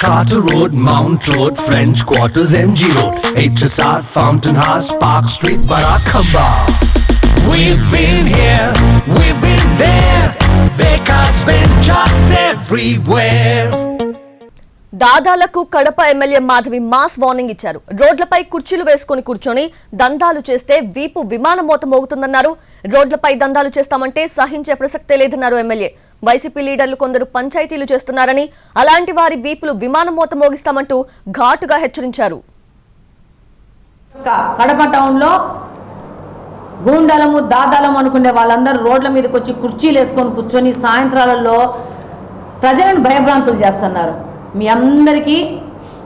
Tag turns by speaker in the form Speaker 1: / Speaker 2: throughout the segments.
Speaker 1: Carter Road, Mount Road, French Quarters, MG Road, HSR, Fountain House, Park Street, Barackamba. We've been here, we've been there, Vekas been just everywhere.
Speaker 2: దాదాలకు Kadapa MLA Madhavi mass warning ఇచ్చారు. రోడ్లపై కుర్చీలు వేసుకుని కూర్చొని దందాలు చేస్తే వీపు విమానం మోత మోగుతుందన్నారు. రోడ్లపై దందాలు చేస్తామంటే సహించే ప్రసక్తే లేదన్నారు ఎమ్మెల్యే. వైసీపీ లీడర్లు కొందరు పంచాయతీలు చేస్తున్నారని, అలాంటి వారి వీపులు విమానం మోత మోగిస్తామంటూ ఘాటుగా హెచ్చరించారు.
Speaker 3: కడప టౌన్లో గూండాలము దాదాలము అనుకునే వాళ్ళందరూ రోడ్ల మీదకి వచ్చి కుర్చీలు వేసుకొని కూర్చొని సాయంత్రాలలో ప్రజలను భయభ్రాంతులు చేస్తున్నారు. మీ అందరికీ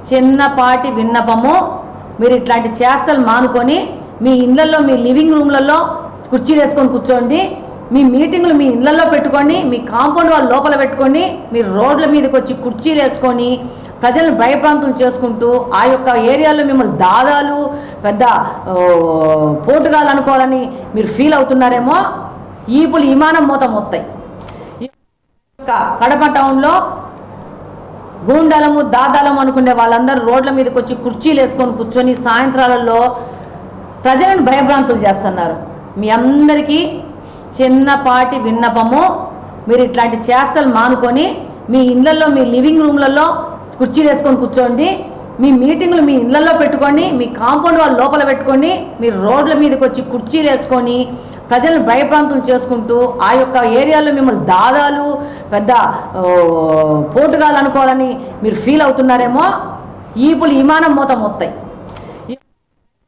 Speaker 3: చిన్నపాటి విన్నపము, మీరు ఇట్లాంటి చేష్టలు మానుకొని మీ ఇళ్లలో, మీ లివింగ్ రూమ్లలో కుర్చీలు వేసుకొని కూర్చోండి. మీ మీటింగ్లు మీ ఇళ్లలో పెట్టుకొని, మీ కాంపౌండ్ వాళ్ళ లోపల పెట్టుకొని, మీరు రోడ్ల మీదకి వచ్చి కుర్చీలు వేసుకొని ప్రజలను భయప్రాంతులు చేసుకుంటూ ఆ యొక్క ఏరియాలో మిమ్మల్ని దాదాలు పెద్ద పోటుగాలు అనుకోవాలని మీరు ఫీల్ అవుతున్నారేమో. ఈపులు విమానం మూత మోస్తాయి. కడప టౌన్లో గూండాలము దాదాలము అనుకునే వాళ్ళందరూ రోడ్ల మీదకి వచ్చి కుర్చీలు వేసుకొని కూర్చొని సాయంత్రాలలో ప్రజలను భయభ్రాంతులు చేస్తున్నారు. మీ అందరికీ చిన్నపాటి విన్నపము, మీరు ఇట్లాంటి చేష్టలు మానుకొని మీ ఇళ్లలో, మీ లివింగ్ రూమ్లలో కుర్చీలు వేసుకొని కూర్చోండి. మీ మీటింగ్లు మీ ఇళ్లలో పెట్టుకొని, మీ కాంపౌండ్ వాళ్ళ లోపల పెట్టుకొని, మీరు రోడ్ల మీదకి వచ్చి కుర్చీలు వేసుకొని ప్రజలను భయప్రాంతులు చేసుకుంటూ ఆ యొక్క ఏరియాలో మిమ్మల్ని దాదాలు పెద్ద పోటుగాలు అనుకోవాలని మీరు ఫీల్ అవుతున్నారేమో. ఈపులు విమానం మూత మోస్తాయి.